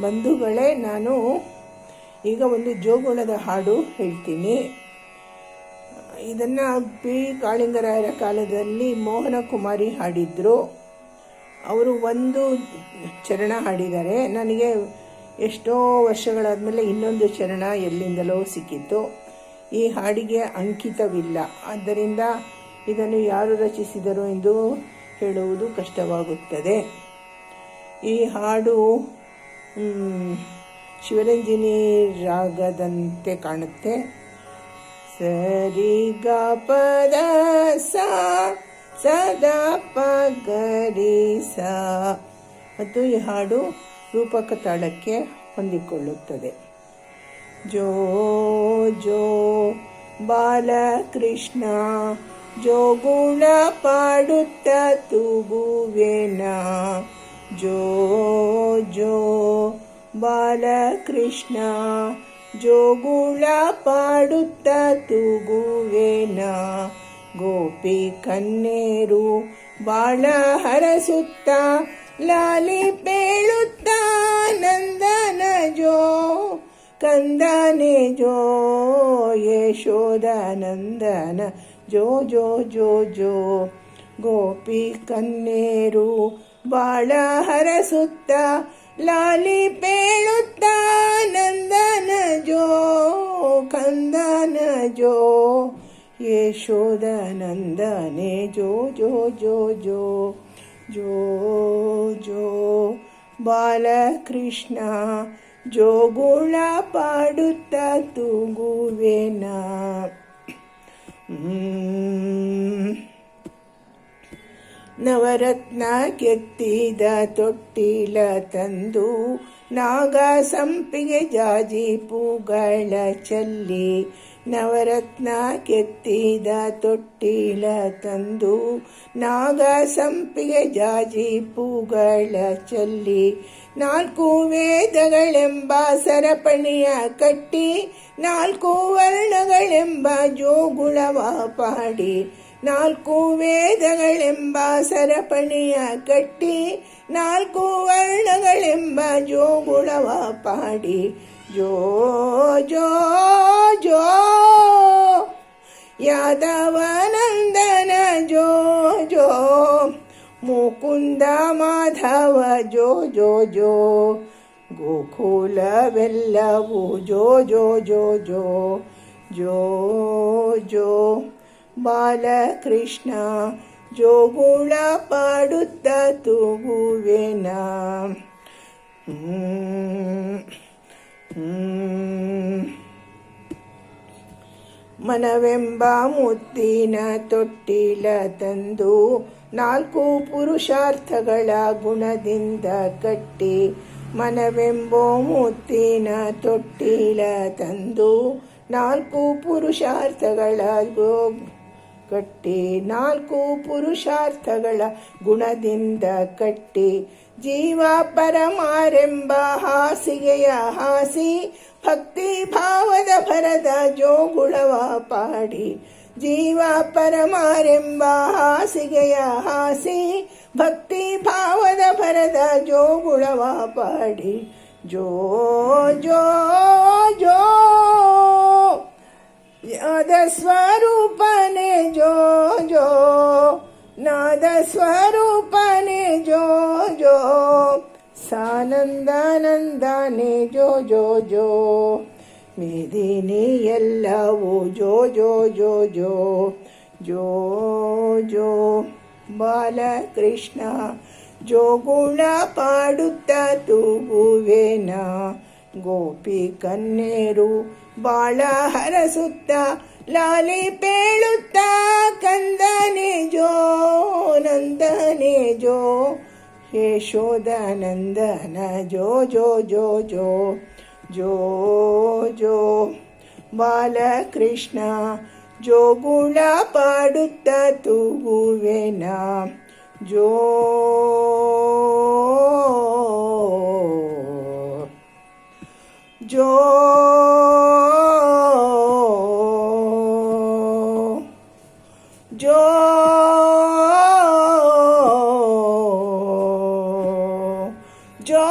ಬಂಧುಗಳೇ, ನಾನು ಈಗ ಒಂದು ಜೋಗುಳದ ಹಾಡು ಹೇಳ್ತೀನಿ. ಇದನ್ನು ಪಿ ಕಾಳಿಂಗರಾಯರ ಕಾಲದಲ್ಲಿ ಮೋಹನ ಕುಮಾರಿ ಹಾಡಿದ್ರು. ಅವರು ಒಂದು ಚರಣ ಹಾಡಿದ್ದಾರೆ. ನನಗೆ ಎಷ್ಟೋ ವರ್ಷಗಳಾದಮೇಲೆ ಇನ್ನೊಂದು ಚರಣ ಎಲ್ಲಿಂದಲೋ ಸಿಕ್ಕಿತ್ತು. ಈ ಹಾಡಿಗೆ ಅಂಕಿತವಿಲ್ಲ, ಆದ್ದರಿಂದ ಇದನ್ನು ಯಾರು ರಚಿಸಿದರು ಎಂದು ಹೇಳುವುದು ಕಷ್ಟವಾಗುತ್ತದೆ. ಈ ಹಾಡು ಶಿವರಂಜನಿ ರಾಗದಂತೆ ಕಾಣುತ್ತೆ. ಸರಿ ಗ ಪದ ಸ ಸದಾ ಪ ಗರಿ ಸ ಮತ್ತು ಈ ಹಾಡು ರೂಪಕ ತಾಳಕ್ಕೆ ಹೊಂದಿಕೊಳ್ಳುತ್ತದೆ. ಜೋ ಜೋ ಬಾಲಕೃಷ್ಣ ಜೋಗುಳ ಪಾಡುತ್ತ ತೂಗುವೆನ. ಜೋ ಜೋ ಬಾಲಕೃಷ್ಣ ಜೋಗುಳ ಪಾಡುತ್ತ ತೂಗುವೆನ. ಗೋಪಿ ಕನ್ನೇರು ಬಾಳ ಹರಸುತ್ತ ಲಾಲಿ ಪೇಳುತ್ತ ನಂದನ ಜೋ ಕಂದನೆ ಜೋ ಯಶೋದ ನಂದನ ಜೋ ಜೋ ಜೋ ಜೋ. ಗೋಪಿ ಕನ್ನೇರು ಬಾಳ ಹರಸುತ್ತ ಲಾಲಿ ಪೇಳುತ್ತ ನಂದನ ಜೋ ಕಂದನ ಜೋ ಯಶೋದ ನಂದನೆ ಜೋ ಜೋ ಜೋ ಜೋ ಜೋ ಜೋ ಬಾಲಕೃಷ್ಣ ಜೋಗುಳ ಪಾಡುತ್ತ ತೂಗುವೆನ. ನವರತ್ನ ಕೆತ್ತಿದ ತೊಟ್ಟಿಲ ತಂದು ನಾಗ ಸಂಪಿಗೆ ಜಾಜಿ ಪೂಗಳ ಚಲ್ಲಿ. ನವರತ್ನ ಕೆತ್ತಿದ ತೊಟ್ಟಿಲ ತಂದು ನಾಗ ಸಂಪಿಗೆ ಜಾಜಿ ಪೂಗಳ ಚಲ್ಲಿ. ನಾಲ್ಕು ವೇದಗಳೆಂಬ ಸರಪಣಿಯ ಕಟ್ಟಿ ನಾಲ್ಕು ವರ್ಣಗಳೆಂಬ ಜೋಗುಳವ ಪಾಡಿ. ನಾಲ್ಕು ವೇದಗಳೆಂಬ ಸರಪಣಿಯ ಕಟ್ಟಿ ನಾಲ್ಕು ವರ್ಣಗಳೆಂಬ ಜೋಗುಳವ ಪಾಡಿ. ಜೋ ಜೋ ಜೋ ಯಾದವನಂದನ ಜೋ ಜೋ ಮುಕುಂದ ಮಾಧವ ಜೋ ಜೋ ಜೋ. ಗೋಕುಲವೆಲ್ಲವೂ ಜೋ ಜೋ ಜೋ ಜೋ ಜೋ ಜೋ ಬಾಲಕೃಷ್ಣ ಜೋಗುಳ ಪಾಡುತ್ತ ತೂಗುವೆನ. ಮನವೆಂಬ ಮುತ್ತಿನ ತೊಟ್ಟಿಲ ತಂದು ನಾಲ್ಕು ಪುರುಷಾರ್ಥಗಳ ಗುಣದಿಂದ ಕಟ್ಟಿ. ಮನವೆಂಬೋ ಮುತ್ತಿನ ತೊಟ್ಟಿಲ ತಂದು ನಾಲ್ಕು ಪುರುಷಾರ್ಥಗಳ ಕಟ್ಟಿ. ನಾಲ್ಕು ಪುರುಷಾರ್ಥಗಳ ಗುಣದಿಂದ ಕಟ್ಟಿ. ಜೀವ ಪರಮಾರೆಂಬ ಹಾಸಿಗೆಯ ಹಾಸಿ ಭಕ್ತಿ ಭಾವದ ಭರದ ಜೋಗುಳವ ಪಾಡಿ. ಜೀವ ಪರಮಾರೆಂಬ ಹಾಸಿಗೆಯ ಹಾಸಿ ಭಕ್ತಿ ಭಾವದ ಭರದ ಜೋಗುಳವ ಪಾಡಿ. ಜೋ ಜೋ ಜೋ ನಾದ ಸ್ವರೂಪನೆ ಜೋ ಜೋ ನಾದ ಸ್ವರೂಪನೆ ಜೋ ಜೋ ಸಾನಂದಾನಂದಾನೆ ಜೋ ಜೋ ಜೋ. ಮೇದಿನಿ ಎಲ್ಲವೂ ಜೋ ಜೋ ಜೋ ಜೋ ಜೋ ಜೋ ಬಾಲಕೃಷ್ಣ ಜೋಗುಳ ಪಾಡುತ್ತ ತೂಗುವೆನ. ಗೋಪಿ ಕನ್ನೇರು ಬಾಳ ಹರಸುತ್ತ ಲಾಲಿ ಪೇಳುತ್ತ ಕಂದನೆ ಜೋ ನಂದನೆ ಜೋ ಯಶೋದ ನಂದನ ಜೋ ಜೋ ಜೋ ಜೋ ಜೋ ಜೋ ಬಾಲಕೃಷ್ಣ ಜೋಗುಳ ಪಾಡುತ್ತ ತೂಗುವೆನ. ಜೋ ಜೋ ಜೋ ಜೋ